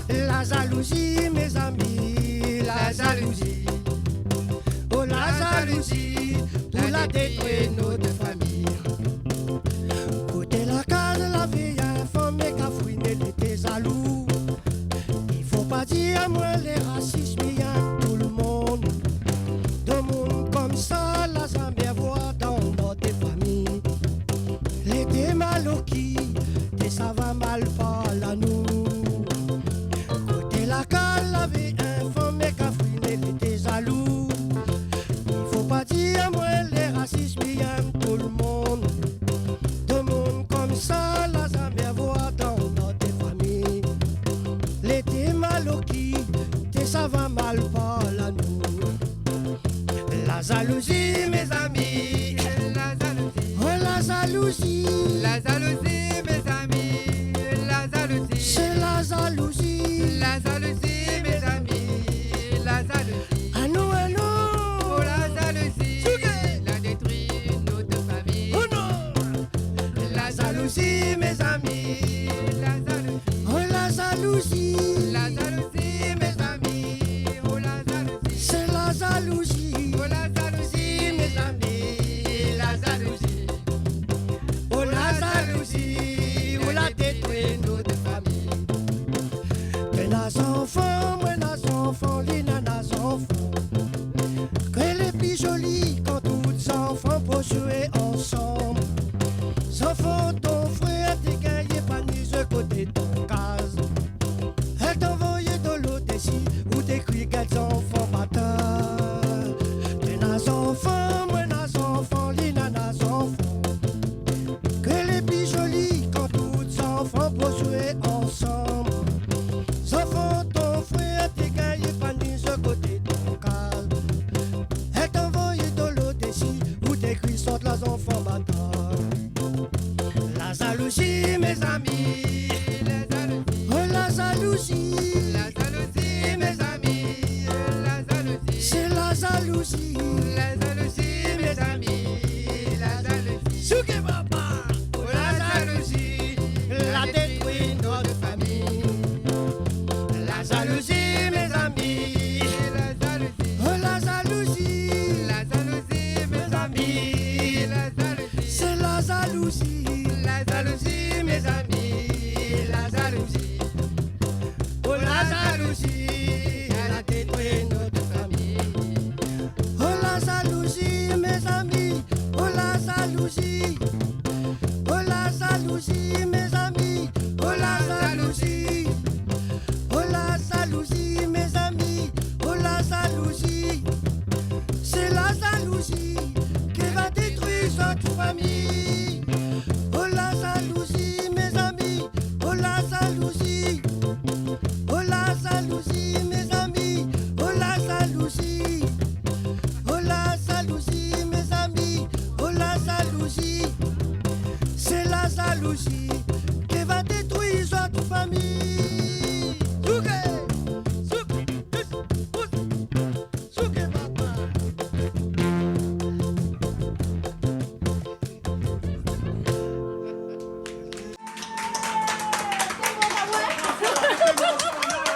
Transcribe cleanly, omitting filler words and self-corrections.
la jalousie, mes amis, la jalousie. Oh la jalousie, tout la détruit notre famille. Côté la case, la vieille femme et qu'a fouiné les jaloux. Il faut pas dire à moi les racismes, il y a tout le monde. Deux monde comme ça, la jamais voir dans notre famille. Les démaloquis, ça va mal par la nous. Côté la cale, la vie informe et qu'a fouiné les jaloux. Il faut pas dire moi les racismes, il aime tout le monde. Deux monde comme ça, la jamais voir dans notre famille. Les démaloquis, ça va mal par la nous. La jalousie, mes amis, la jalousie, oh la jalousie, la jalousie, mes amis, la jalousie, c'est la jalousie, la jalousie, mes amis, la jalousie, à nous, oh la jalousie, la détruit notre famille, oh non, la jalousie, mes amis, la jalousie, oh la jalousie, la jalousie, mes amis, oh la jalousie, c'est la jalousie, oh la jalousie, mes amis, la jalousie, oh la jalousie, oh la détruit notre famille. Buenas enfants, les nanas enfants, que les plus jolis quand tous enfants pour jouer ensemble. Enfants, ton frère t'es gagné pas ni ce côté de ton case. Elle t'envoyait de l'autre ici où t'écris quels enfants bâtards. Buenas enfants, les nanas enfants, que les plus jolis quand tous enfants pour jouer ensemble. Enfants, ton frère t'es gagné pas ni ce côté de ton case. Elle t'envoyait de l'autre ici où t'écris sortent les enfants bâtards. La jalousie, mes amis, la jalousie, oh la jalousie, la jalousie, mes amis, la jalousie, c'est la jalousie, la jalousie, mes amis, la jalousie, Souké papa, oh la jalousie, la détruit notre famille. La jalousie, mes amis, la jalousie, oh la jalousie, la jalousie, mes amis, la jalousie, c'est la jalousie, la jalousie, mes amis.